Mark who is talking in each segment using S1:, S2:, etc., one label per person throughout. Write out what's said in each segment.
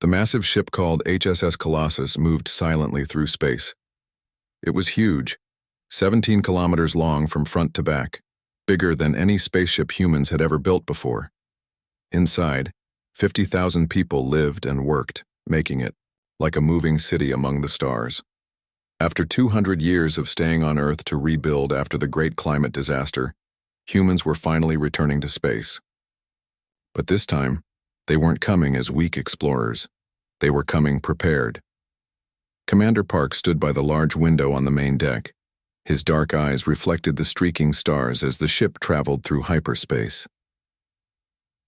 S1: The massive ship called HSS Colossus moved silently through space. It was huge, 17 kilometers long from front to back, bigger than any spaceship humans had ever built before. Inside, 50,000 people lived and worked, making it like a moving city among the stars. After 200 years of staying on Earth to rebuild after the great climate disaster, humans were finally returning to space. But this time, they weren't coming as weak explorers. They were coming prepared. Commander Park stood by the large window on the main deck. His dark eyes reflected the streaking stars as the ship traveled through hyperspace.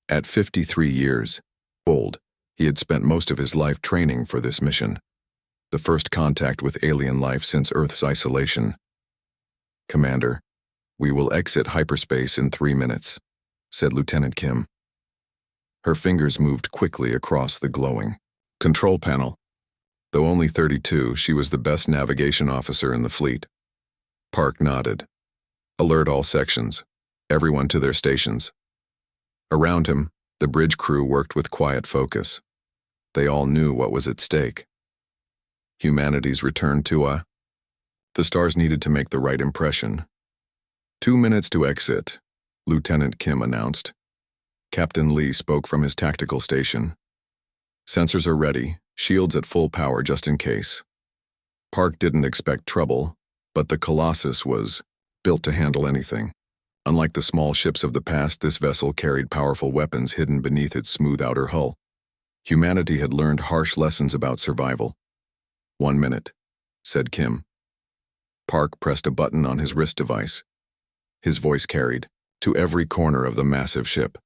S1: At 53 years old, he had spent most of his life training for this mission, the first contact with alien life since Earth's isolation. "Commander, we will exit hyperspace in 3 minutes," said Lieutenant Kim. Her fingers moved quickly across the glowing control panel. Though only 32, she was the best navigation officer in the fleet. Park nodded. "Alert all sections. Everyone to their stations." Around him, the bridge crew worked with quiet focus. They all knew what was at stake. Humanity's return to the stars needed to make the right impression. 2 minutes to exit," Lieutenant Kim announced. Captain Lee spoke from his tactical station. "Sensors are ready, shields at full power just in case." Park didn't expect trouble, but the Colossus was built to handle anything. Unlike the small ships of the past, this vessel carried powerful weapons hidden beneath its smooth outer hull. Humanity had learned harsh lessons about survival. 1 minute, said Kim. Park pressed a button on his wrist device. His voice carried to every corner of the massive ship.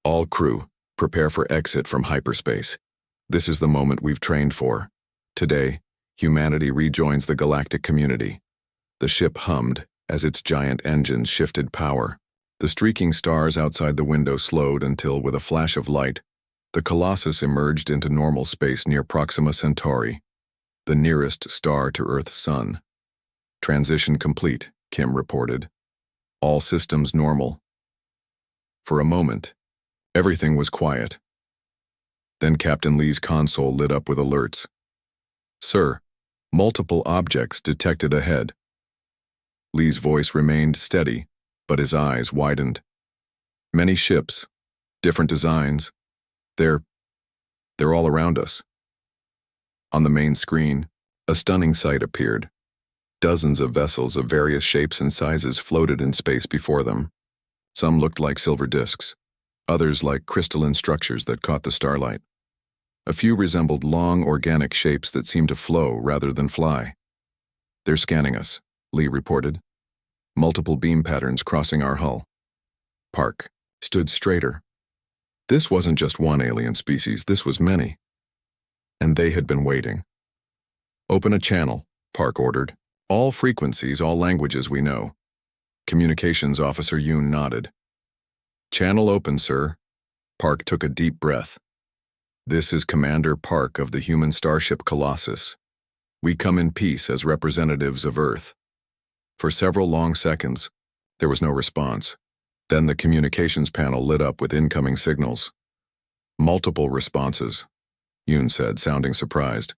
S1: "All crew, prepare for exit from hyperspace. This is the moment we've trained for. Today, humanity rejoins the galactic community." The ship hummed as its giant engines shifted power. The streaking stars outside the window slowed until, with a flash of light, the Colossus emerged into normal space near Proxima Centauri, the nearest star to Earth's sun. "Transition complete," Kim reported. "All systems normal." For a moment, everything was quiet. Then Captain Lee's console lit up with alerts. "Sir, multiple objects detected ahead." Lee's voice remained steady, but his eyes widened. "Many ships, different designs. They're all around us." On the main screen, a stunning sight appeared. Dozens of vessels of various shapes and sizes floated in space before them. Some looked like silver discs, others like crystalline structures that caught the starlight. A few resembled long organic shapes that seemed to flow rather than fly. "They're scanning us," Lee reported. "Multiple beam patterns crossing our hull." Park stood straighter. This wasn't just one alien species, this was many. And they had been waiting. "Open a channel," Park ordered. "All frequencies, all languages we know." Communications Officer Yoon nodded. "Channel open, sir." Park took a deep breath. "This is Commander Park of the human starship Colossus. We come in peace as representatives of Earth." For several long seconds, there was no response. Then the communications panel lit up with incoming signals. "Multiple responses," Yoon said, sounding surprised.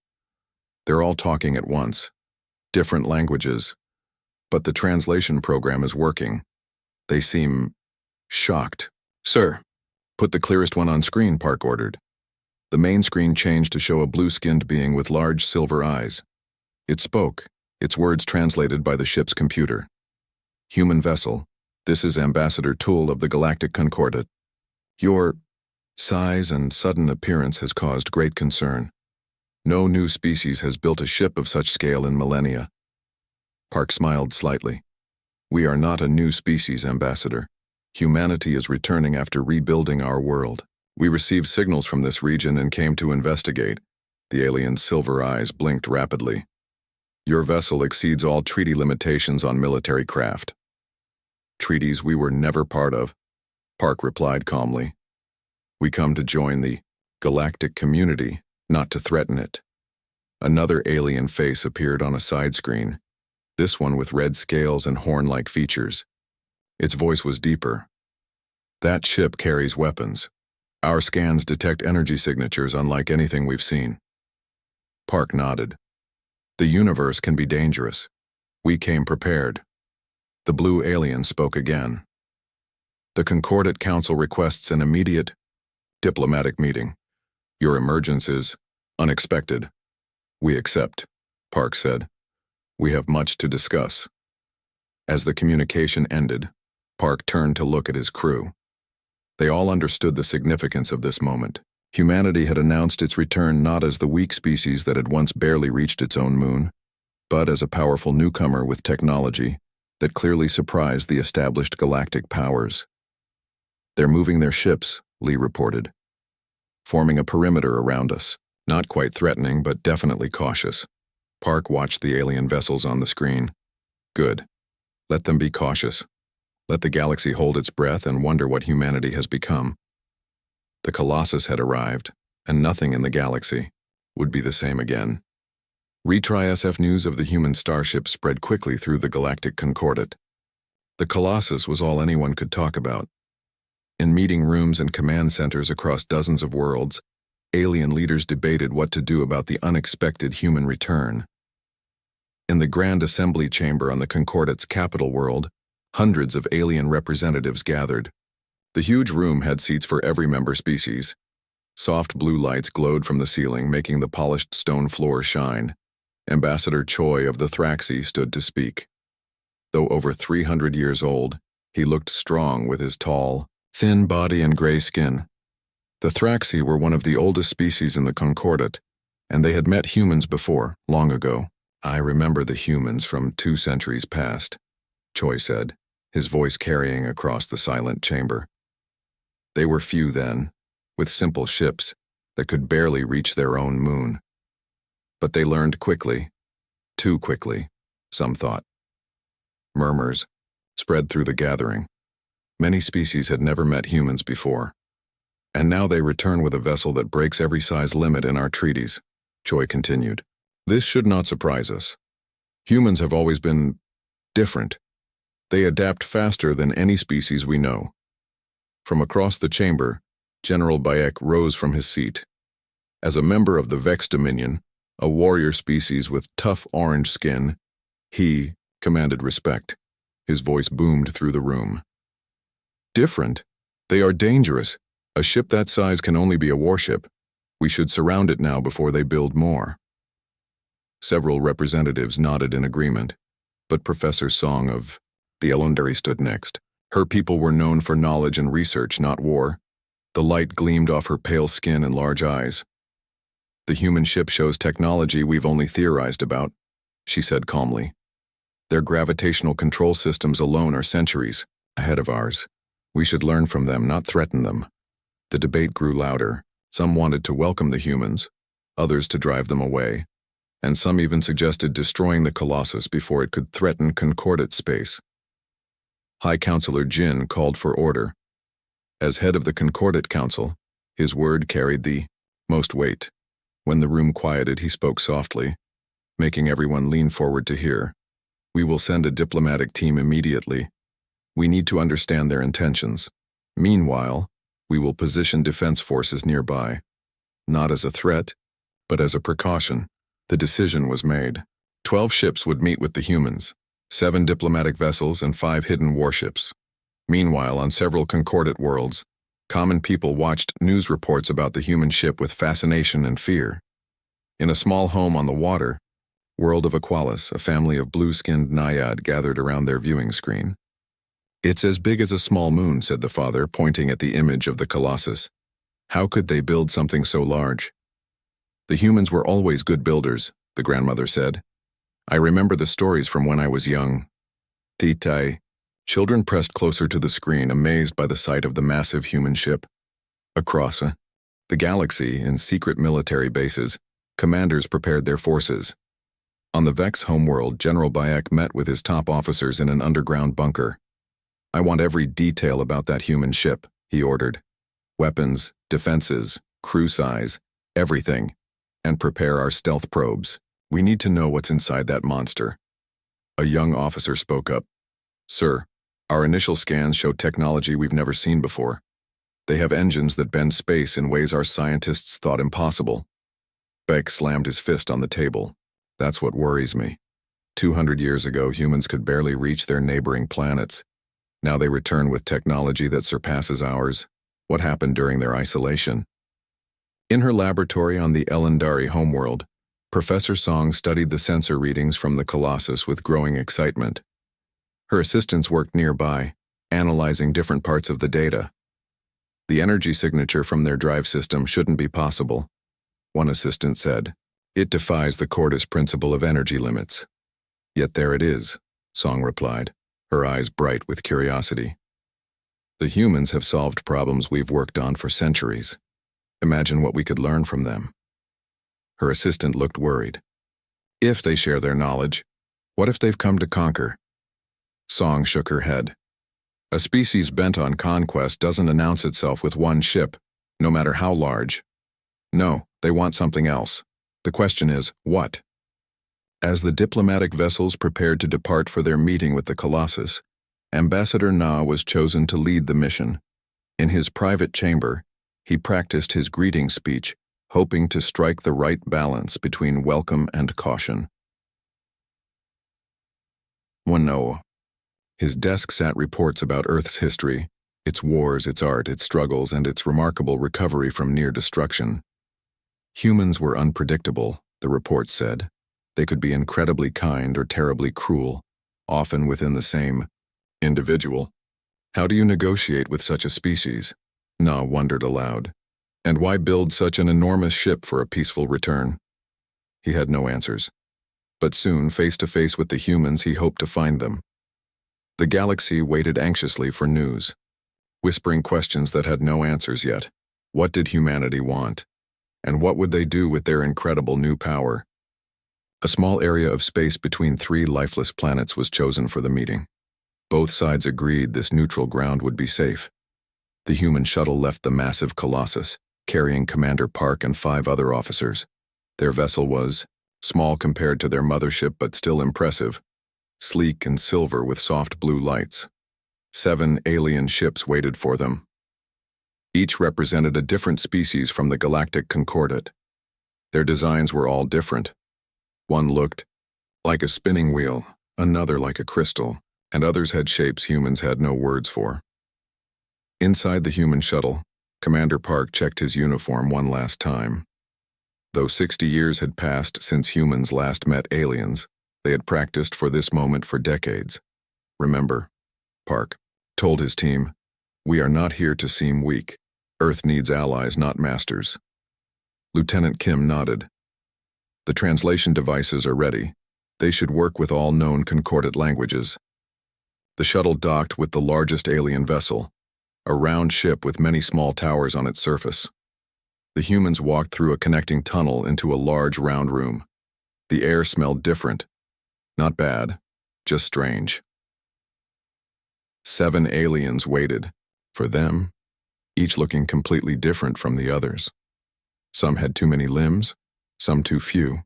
S1: "They're all talking at once. Different languages. But the translation program is working. They seem shocked." "Sir, put the clearest one on screen," Park ordered. The main screen changed to show a blue-skinned being with large silver eyes. It spoke, its words translated by the ship's computer. "Human vessel, this is Ambassador Toole of the Galactic Concordat. Your size and sudden appearance has caused great concern. No new species has built a ship of such scale in millennia." Park smiled slightly. "We are not a new species, Ambassador. Humanity is returning after rebuilding our world. We received signals from this region and came to investigate." The alien's silver eyes blinked rapidly. "Your vessel exceeds all treaty limitations on military craft." "Treaties we were never part of," Park replied calmly. "We come to join the galactic community, not to threaten it." Another alien face appeared on a side screen, this one with red scales and horn-like features. Its voice was deeper. "That ship carries weapons. Our scans detect energy signatures unlike anything we've seen. Park nodded. The universe can be dangerous. We came prepared. The blue alien spoke again. The Concordate Council requests an immediate, diplomatic meeting. Your emergence is unexpected. We accept, Park said. We have much to discuss. As the communication ended, Park turned to look at his crew. They all understood the significance of this moment. Humanity had announced its return not as the weak species that had once barely reached its own moon, but as a powerful newcomer with technology that clearly surprised the established galactic powers. They're moving their ships, Lee reported, forming a perimeter around us, not quite threatening but definitely cautious. Park watched the alien vessels on the screen. Good. Let them be cautious. Let the galaxy hold its breath and wonder what humanity has become. The Colossus had arrived, and nothing in the galaxy would be the same again. Retry SF news of the human starship spread quickly through the Galactic Concordate. The Colossus was all anyone could talk about. In meeting rooms and command centers across dozens of worlds, alien leaders debated what to do about the unexpected human return. In the Grand Assembly Chamber on the Concordate's capital world, hundreds of alien representatives gathered. The huge room had seats for every member species. Soft blue lights glowed from the ceiling, making the polished stone floor shine. Ambassador Choi of the Thraxi stood to speak. Though over 300 years old, he looked strong with his tall, thin body and gray skin. The Thraxi were one of the oldest species in the Concordate, and they had met humans before, long ago. I remember the humans from 2 centuries past, Choi said, his voice carrying across the silent chamber. They were few then, with simple ships that could barely reach their own moon. But they learned quickly, too quickly, some thought. Murmurs spread through the gathering. Many species had never met humans before. And now they return with a vessel that breaks every size limit in our treaties, Choi continued. This should not surprise us. Humans have always been different. They adapt faster than any species we know. From across the chamber, General Bayek rose from his seat. As a member of the Vex Dominion, a warrior species with tough orange skin, he commanded respect. His voice boomed through the room. Different? They are dangerous. A ship that size can only be a warship. We should surround it now before they build more. Several representatives nodded in agreement, but Professor Song of the Elundari stood next. Her people were known for knowledge and research, not war. The light gleamed off her pale skin and large eyes. The human ship shows technology we've only theorized about, she said calmly. Their gravitational control systems alone are centuries ahead of ours. We should learn from them, not threaten them. The debate grew louder. Some wanted to welcome the humans, others to drive them away, and some even suggested destroying the Colossus before it could threaten Concordate space. High Counselor Jin called for order. As head of the Concordate Council, his word carried the most weight. When the room quieted, he spoke softly, making everyone lean forward to hear. We will send a diplomatic team immediately. We need to understand their intentions. Meanwhile, we will position defense forces nearby, not as a threat, but as a precaution. The decision was made. 12 ships would meet with the humans, 7 diplomatic vessels and 5 hidden warships. Meanwhile, on several Concordate worlds, common people watched news reports about the human ship with fascination and fear. In a small home on the water, world of Aqualis, a family of blue-skinned naiad gathered around their viewing screen. It's as big as a small moon, said the father, pointing at the image of the Colossus. How could they build something so large? The humans were always good builders, the grandmother said. I remember the stories from when I was young. Titai. Children pressed closer to the screen, amazed by the sight of the massive human ship. Across the galaxy, in secret military bases, commanders prepared their forces. On the Vex homeworld, General Bayek met with his top officers in an underground bunker. I want every detail about that human ship, he ordered. Weapons, defenses, crew size, everything. And prepare our stealth probes. We need to know what's inside that monster. A young officer spoke up. Sir, our initial scans show technology we've never seen before. They have engines that bend space in ways our scientists thought impossible. Beck slammed his fist on the table. That's what worries me. 200 years ago, humans could barely reach their neighboring planets. Now they return with technology that surpasses ours. What happened during their isolation? In her laboratory on the Elendari homeworld, Professor Song studied the sensor readings from the Colossus with growing excitement. Her assistants worked nearby, analyzing different parts of the data. The energy signature from their drive system shouldn't be possible, one assistant said. It defies the Cordis principle of energy limits. Yet there it is, Song replied, her eyes bright with curiosity. The humans have solved problems we've worked on for centuries. Imagine what we could learn from them. Her assistant looked worried. If they share their knowledge, what if they've come to conquer? Song shook her head. A species bent on conquest doesn't announce itself with one ship, no matter how large. No, they want something else. The question is, what? As the diplomatic vessels prepared to depart for their meeting with the Colossus, Ambassador Na was chosen to lead the mission. In his private chamber, he practiced his greeting speech, hoping to strike the right balance between welcome and caution. 1. No. His desk sat reports about Earth's history, its wars, its art, its struggles, and its remarkable recovery from near destruction. Humans were unpredictable, the reports said. They could be incredibly kind or terribly cruel, often within the same individual. How do you negotiate with such a species? Na wondered aloud. And why build such an enormous ship for a peaceful return? He had no answers. But soon, face to face with the humans, he hoped to find them. The galaxy waited anxiously for news, whispering questions that had no answers yet. What did humanity want? And what would they do with their incredible new power? A small area of space between 3 lifeless planets was chosen for the meeting. Both sides agreed this neutral ground would be safe. The human shuttle left the massive Colossus, carrying Commander Park and 5 other officers. Their vessel was small compared to their mothership, but still impressive, sleek and silver with soft blue lights. 7 alien ships waited for them. Each represented a different species from the Galactic Concordat. Their designs were all different. One looked like a spinning wheel, another like a crystal, and others had shapes humans had no words for. Inside the human shuttle, Commander Park checked his uniform one last time. Though 60 years had passed since humans last met aliens, they had practiced for this moment for decades. Remember, Park told his team, we are not here to seem weak. Earth needs allies, not masters. Lieutenant Kim nodded. The translation devices are ready. They should work with all known Concordat languages. The shuttle docked with the largest alien vessel, a round ship with many small towers on its surface. The humans walked through a connecting tunnel into a large round room. The air smelled different. Not bad, just strange. 7 aliens waited, for them, each looking completely different from the others. Some had too many limbs, some too few.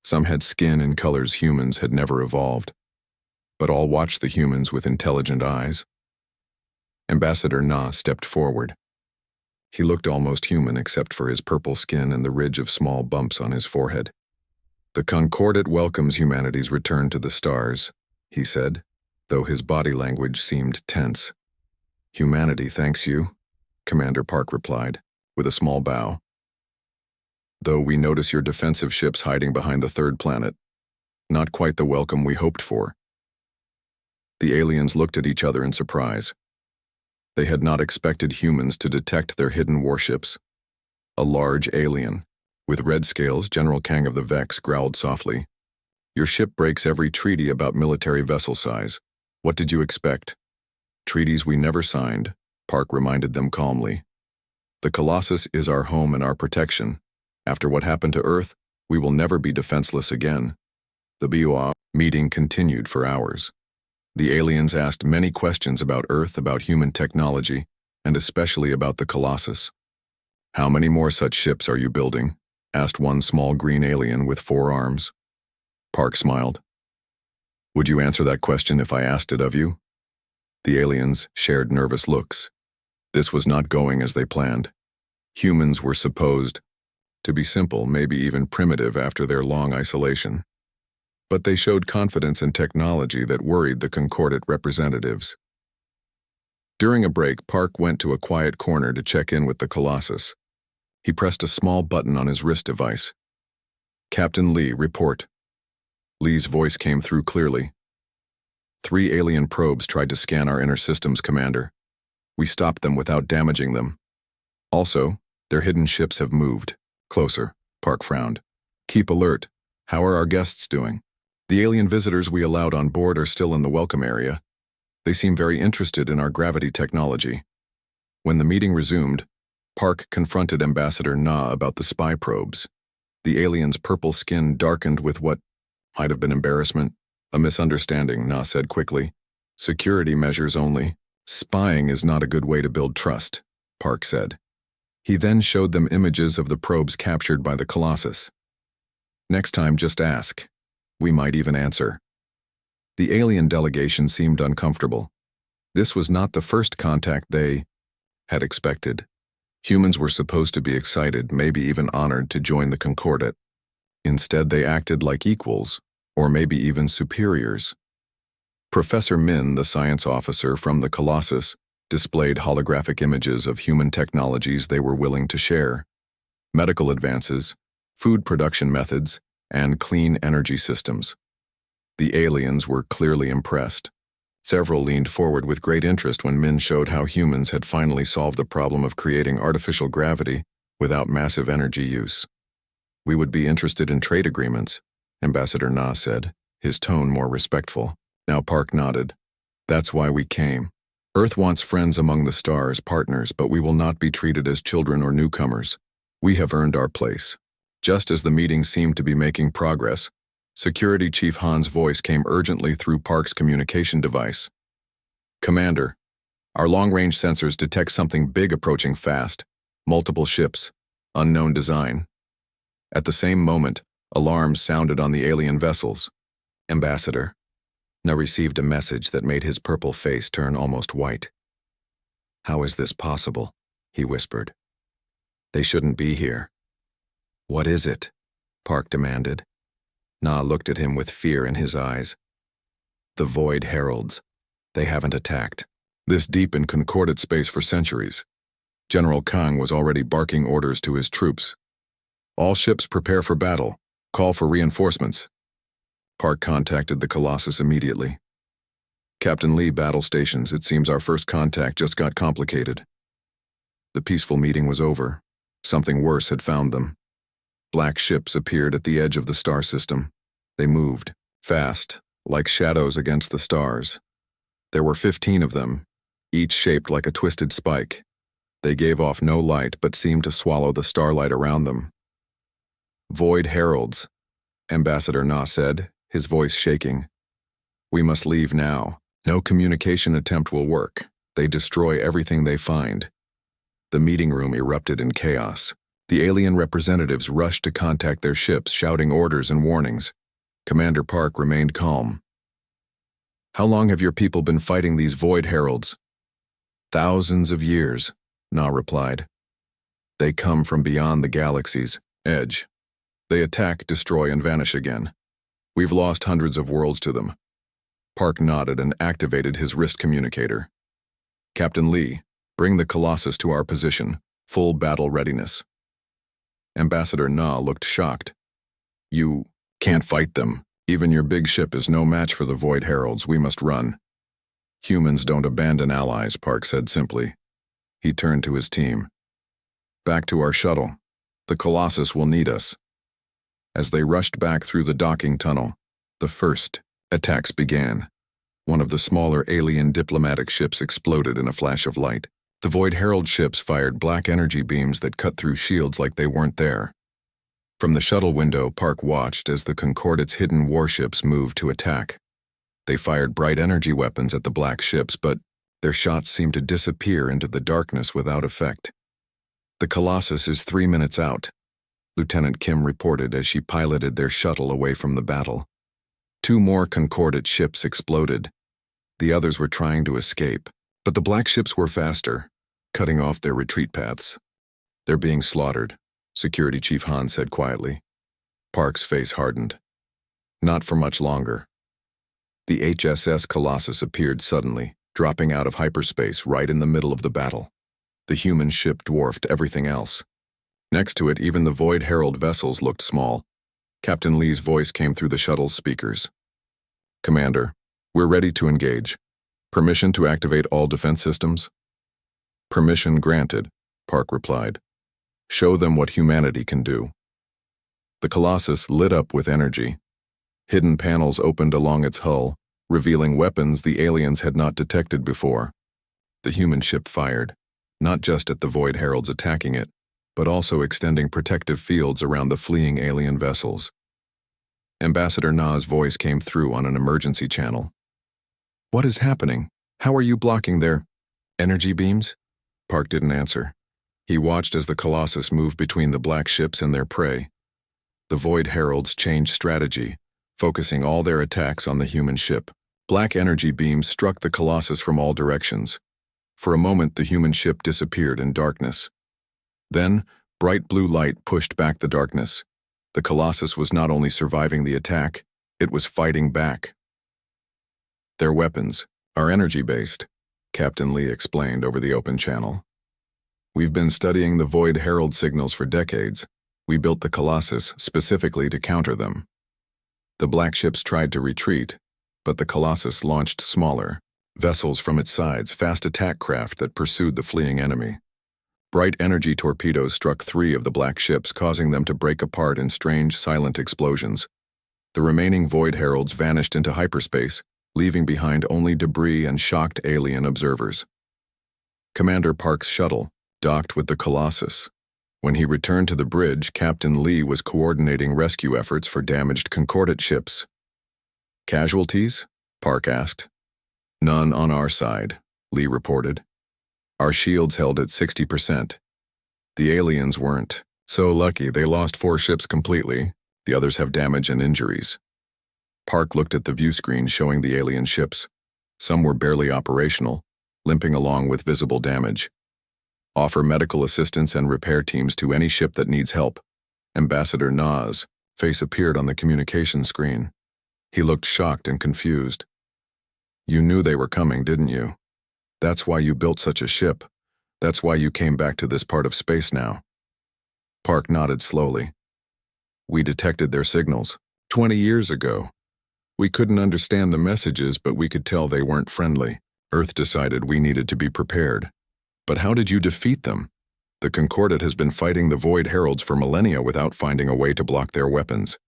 S1: Some had skin in colors humans had never evolved, but all watched the humans with intelligent eyes. Ambassador Na stepped forward. He looked almost human except for his purple skin and the ridge of small bumps on his forehead. The Concordat welcomes humanity's return to the stars, he said, though his body language seemed tense. Humanity thanks you, Commander Park replied, with a small bow. Though we notice your defensive ships hiding behind the 3rd planet. Not quite the welcome we hoped for. The aliens looked at each other in surprise. They had not expected humans to detect their hidden warships. A large alien, with red scales, General Kang of the Vex growled softly. Your ship breaks every treaty about military vessel size. What did you expect? Treaties we never signed, Park reminded them calmly. The Colossus is our home and our protection. After what happened to Earth, we will never be defenseless again. The BOA meeting continued for hours. The aliens asked many questions about Earth, about human technology, and especially about the Colossus. How many more such ships are you building? Asked one small green alien with 4 arms. Park smiled. Would you answer that question if I asked it of you? The aliens shared nervous looks. This was not going as they planned. Humans were supposed to be simple, maybe even primitive after their long isolation. But they showed confidence in technology that worried the Concordate representatives. During a break, Park went to a quiet corner to check in with the Colossus. He pressed a small button on his wrist device. "Captain Lee, report." Lee's voice came through clearly. "3 alien probes tried to scan our inner systems, Commander. We stopped them without damaging them. Also, their hidden ships have moved closer." Park frowned. "Keep alert. How are our guests doing?" "The alien visitors we allowed on board are still in the welcome area. They seem very interested in our gravity technology." When the meeting resumed, Park confronted Ambassador Na about the spy probes. The alien's purple skin darkened with what might have been embarrassment. "A misunderstanding," Na said quickly. "Security measures only. Spying is not a good way to build trust," Park said. He then showed them images of the probes captured by the Colossus. "Next time, just ask. We might even answer." The alien delegation seemed uncomfortable. This was not the first contact they had expected. Humans were supposed to be excited, maybe even honored to join the Concordate. Instead, they acted like equals, or maybe even superiors. Professor Min, the science officer from the Colossus, displayed holographic images of human technologies they were willing to share: medical advances, food production methods, and clean energy systems. The aliens were clearly impressed. Several leaned forward with great interest when Min showed how humans had finally solved the problem of creating artificial gravity without massive energy use. "We would be interested in trade agreements," Ambassador Na said, his tone more respectful. Now Park nodded. "That's why we came. Earth wants friends among the stars, partners, but we will not be treated as children or newcomers. We have earned our place." Just as the meeting seemed to be making progress, Security Chief Han's voice came urgently through Park's communication device. "Commander, our long-range sensors detect something big approaching fast. Multiple ships, unknown design." At the same moment, alarms sounded on the alien vessels. "Ambassador." Na received a message that made his purple face turn almost white. "How is this possible?" he whispered. "They shouldn't be here." "What is it?" Park demanded. Na looked at him with fear in his eyes. "The Void Heralds. They haven't attacked this deep in Concordate space for centuries." General Kang was already barking orders to his troops. "All ships prepare for battle. Call for reinforcements." Park contacted the Colossus immediately. "Captain Lee, battle stations. It seems our first contact just got complicated." The peaceful meeting was over. Something worse had found them. Black ships appeared at the edge of the star system. They moved, fast, like shadows against the stars. There were 15 of them, each shaped like a twisted spike. They gave off no light but seemed to swallow the starlight around them. "Void Heralds," Ambassador Na said, his voice shaking. "We must leave now. No communication attempt will work. They destroy everything they find." The meeting room erupted in chaos. The alien representatives rushed to contact their ships, shouting orders and warnings. Commander Park remained calm. "How long have your people been fighting these Void Heralds?" "Thousands of years," Na replied. "They come from beyond the galaxy's edge. They attack, destroy, and vanish again. We've lost hundreds of worlds to them." Park nodded and activated his wrist communicator. "Captain Lee, bring the Colossus to our position. Full battle readiness." Ambassador Na looked shocked. "You can't fight them. Even your big ship is no match for the Void Heralds. We must run." "Humans don't abandon allies," Park said simply. He turned to his team. "Back to our shuttle. The Colossus will need us." As they rushed back through the docking tunnel, the first attacks began. One of the smaller alien diplomatic ships exploded in a flash of light. The Void Herald ships fired black energy beams that cut through shields like they weren't there. From the shuttle window, Park watched as the Concordate's hidden warships moved to attack. They fired bright energy weapons at the black ships, but their shots seemed to disappear into the darkness without effect. "The Colossus is 3 minutes out," Lieutenant Kim reported as she piloted their shuttle away from the battle. 2 more Concordate ships exploded. The others were trying to escape, but the black ships were faster. cutting off their retreat paths. "They're being slaughtered," Security Chief Han said quietly. Park's face hardened. Not for much longer. The HSS Colossus appeared suddenly, dropping out of hyperspace right in the middle of the battle. The human ship dwarfed everything else. Next to it, even the Void Herald vessels looked small. Captain Lee's voice came through the shuttle's speakers. "Commander, we're ready to engage. Permission to activate all defense systems?" "Permission granted," Park replied. "Show them what humanity can do." The Colossus lit up with energy. Hidden panels opened along its hull, revealing weapons the aliens had not detected before. The human ship fired, not just at the Void Heralds attacking it, but also extending protective fields around the fleeing alien vessels. Ambassador Na's voice came through on an emergency channel. "What is happening? How are you blocking their energy beams?" Park didn't answer. He watched as the Colossus moved between the black ships and their prey. The Void Heralds changed strategy, focusing all their attacks on the human ship. Black energy beams struck the Colossus from all directions. For a moment, the human ship disappeared in darkness. Then, bright blue light pushed back the darkness. The Colossus was not only surviving the attack, it was fighting back. "Their weapons are energy-based," Captain Lee explained over the open channel. "We've been studying the Void Herald signals for decades. We built the Colossus specifically to counter them. The black ships tried to retreat, but the Colossus launched smaller vessels from its sides, fast attack craft that pursued the fleeing enemy. Bright energy torpedoes struck 3 of the black ships, causing them to break apart in strange, silent explosions. The remaining Void Heralds vanished into hyperspace, leaving behind only debris and shocked alien observers. Commander Park's shuttle docked with the Colossus. When he returned to the bridge, Captain Lee was coordinating rescue efforts for damaged Concordate ships. "Casualties?" Park asked. "None on our side," Lee reported. "Our shields held at 60%. The aliens weren't so lucky. They lost 4 ships completely. The others have damage and injuries." Park looked at the view screen showing the alien ships. Some were barely operational, limping along with visible damage. "Offer medical assistance and repair teams to any ship that needs help." Ambassador Na's face appeared on the communication screen. He looked shocked and confused. "You knew they were coming, didn't you? That's why you built such a ship. That's why you came back to this part of space now." Park nodded slowly. "We detected their signals 20 years ago. We couldn't understand the messages, but we could tell they weren't friendly. Earth decided we needed to be prepared. But how did you defeat them? The Concordate has been fighting the Void Heralds for millennia without finding a way to block their weapons."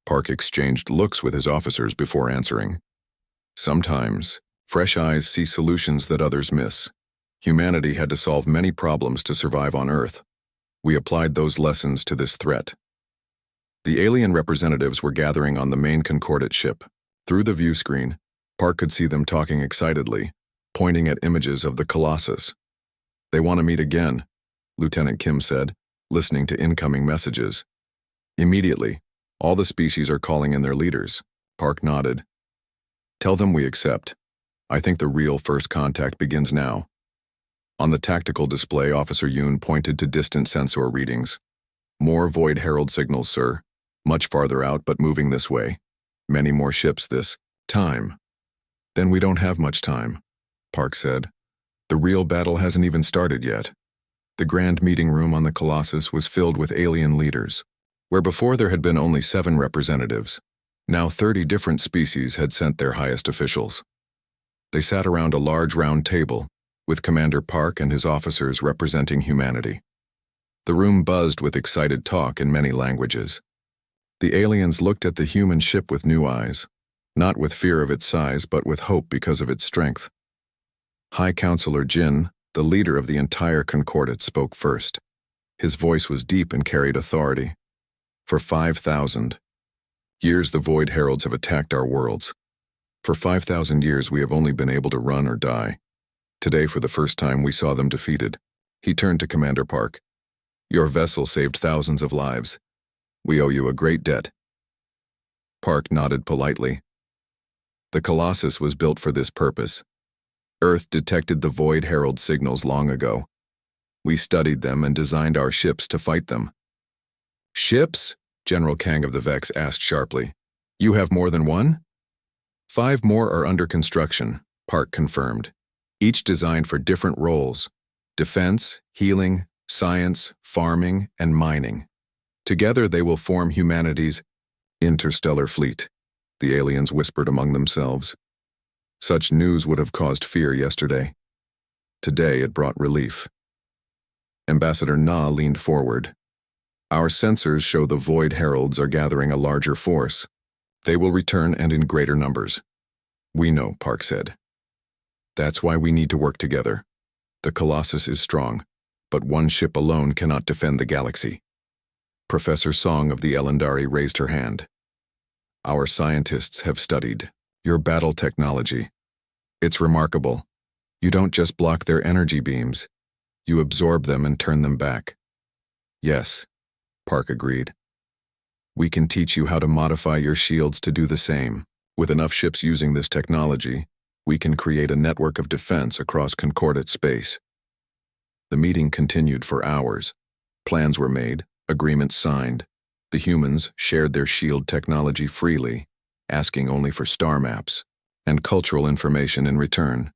S1: Park exchanged looks with his officers before answering. "Sometimes, fresh eyes see solutions that others miss. Humanity had to solve many problems to survive on Earth. We applied those lessons to this threat." The alien representatives were gathering on the main Concordate ship. Through the view screen, Park could see them talking excitedly, pointing at images of the Colossus. "They want to meet again," Lieutenant Kim said, listening to incoming messages. "Immediately, all the species are calling in their leaders." Park nodded. "Tell them we accept. I think the real first contact begins now." On the tactical display, Officer Yoon pointed to distant sensor readings. "More Void Herald signals, sir. Much farther out, but moving this way. Many more ships this time." "Then we don't have much time," Park said. "The real battle hasn't even started yet." The grand meeting room on the Colossus was filled with alien leaders. Where before there had been only 7 representatives, now 30 different species had sent their highest officials. They sat around a large round table, with Commander Park and his officers representing humanity. The room buzzed with excited talk in many languages. The aliens looked at the human ship with new eyes, not with fear of its size, but with hope because of its strength. High Counselor Jin, the leader of the entire Concordate, spoke first. His voice was deep and carried authority. "For 5,000 years the Void Heralds have attacked our worlds. For 5,000 years we have only been able to run or die. Today, for the first time, we saw them defeated." He turned to Commander Park. "Your vessel saved thousands of lives. We owe you a great debt." Park nodded politely. "The Colossus was built for this purpose. Earth detected the Void Herald signals long ago, We studied them and designed our ships to fight them. Ships? General Kang of the Vex asked sharply. You have more than one? 5 more are under construction, Park confirmed, each designed for different roles: defense, healing, science, farming, and mining. Together they will form humanity's interstellar fleet, the aliens whispered among themselves. Such news would have caused fear yesterday. Today it brought relief. Ambassador Na leaned forward. Our sensors show the Void Heralds are gathering a larger force. They will return and in greater numbers. We know, Park said. That's why we need to work together. The Colossus is strong, but one ship alone cannot defend the galaxy. Professor Song of the Elendari raised her hand. Our scientists have studied your battle technology. It's remarkable. You don't just block their energy beams. You absorb them and turn them back. Yes, Park agreed. We can teach you how to modify your shields to do the same. With enough ships using this technology, we can create a network of defense across concordate space. The meeting continued for hours. Plans were made, agreements signed. The humans shared their shield technology freely, asking only for star maps and cultural information in return.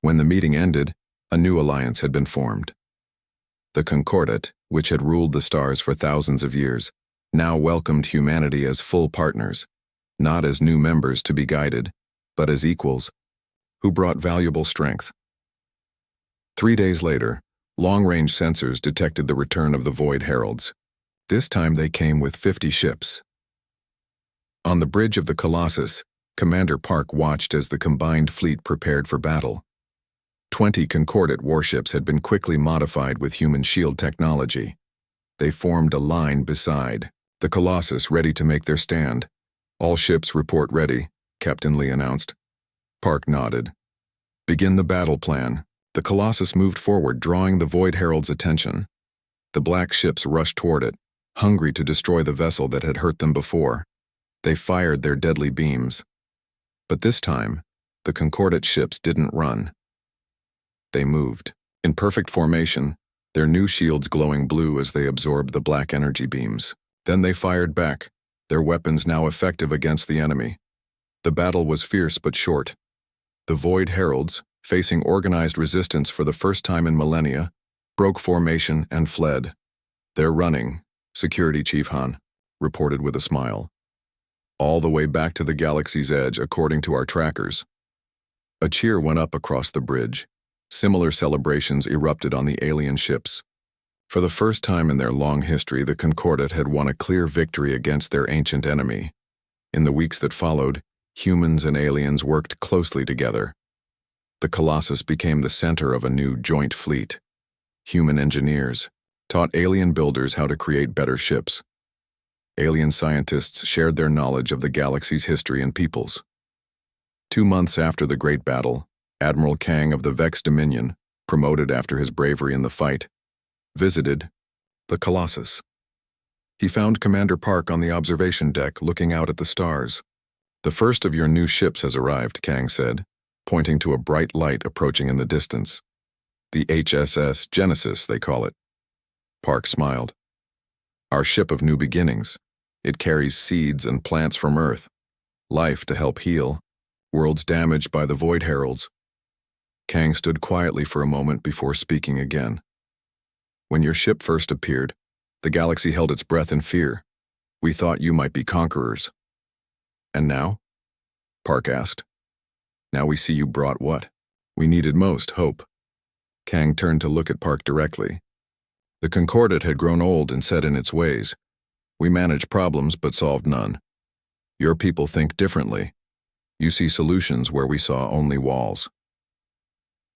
S1: When the meeting ended, a new alliance had been formed. The Concordate, which had ruled the stars for thousands of years, now welcomed humanity as full partners, not as new members to be guided, but as equals, who brought valuable strength. 3 days later, long-range sensors detected the return of the Void Heralds. This time they came with 50 ships. On the bridge of the Colossus, Commander Park watched as the combined fleet prepared for battle. 20 Concordate warships had been quickly modified with human shield technology. They formed a line beside the Colossus, ready to make their stand. All ships report ready, Captain Lee announced. Park nodded. Begin the battle plan. The Colossus moved forward, drawing the Void Herald's attention. The black ships rushed toward it, hungry to destroy the vessel that had hurt them before. They fired their deadly beams. But this time, the Concordate ships didn't run. They moved, in perfect formation, their new shields glowing blue as they absorbed the black energy beams. Then they fired back, their weapons now effective against the enemy. The battle was fierce but short. The Void Heralds, facing organized resistance for the first time in millennia, broke formation and fled. They're running, Security Chief Han reported with a smile. All the way back to the galaxy's edge, according to our trackers. A cheer went up across the bridge. Similar celebrations erupted on the alien ships. For the first time in their long history, the Concordate had won a clear victory against their ancient enemy. In the weeks that followed, humans and aliens worked closely together. The Colossus became the center of a new joint fleet. Human engineers taught alien builders how to create better ships. Alien scientists shared their knowledge of the galaxy's history and peoples. 2 months after the Great Battle, Admiral Kang of the Vex Dominion, promoted after his bravery in the fight, visited the Colossus. He found Commander Park on the observation deck looking out at the stars. The first of your new ships has arrived, Kang said, pointing to a bright light approaching in the distance. The HSS Genesis, they call it. Park smiled. Our ship of new beginnings. It carries seeds and plants from Earth, life to help heal, worlds damaged by the Void Heralds. Kang stood quietly for a moment before speaking again. When your ship first appeared, the galaxy held its breath in fear. We thought you might be conquerors. And now? Park asked. Now we see you brought what we needed most, hope. Kang turned to look at Park directly. The Concordate had grown old and set in its ways. We managed problems but solved none. Your people think differently. You see solutions where we saw only walls.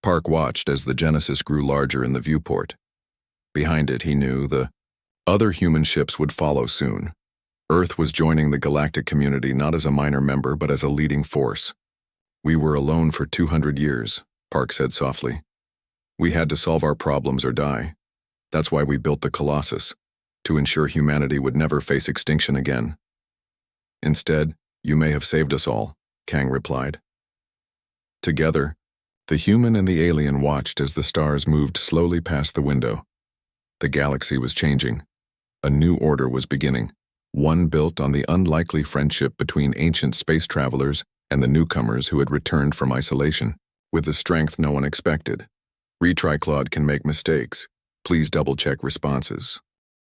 S1: Park watched as the Genesis grew larger in the viewport. Behind it, he knew the other human ships would follow soon. Earth was joining the galactic community not as a minor member but as a leading force. We were alone for 200 years, Park said softly. We had to solve our problems or die. That's why we built the Colossus, to ensure humanity would never face extinction again. Instead, you may have saved us all, Kang replied. Together, The human and the alien watched as the stars moved slowly past the window. The galaxy was changing. A new order was beginning, one built on the unlikely friendship between ancient space travelers and the newcomers who had returned from isolation. With the strength no one expected. Retry Claude can make mistakes. Please double-check responses.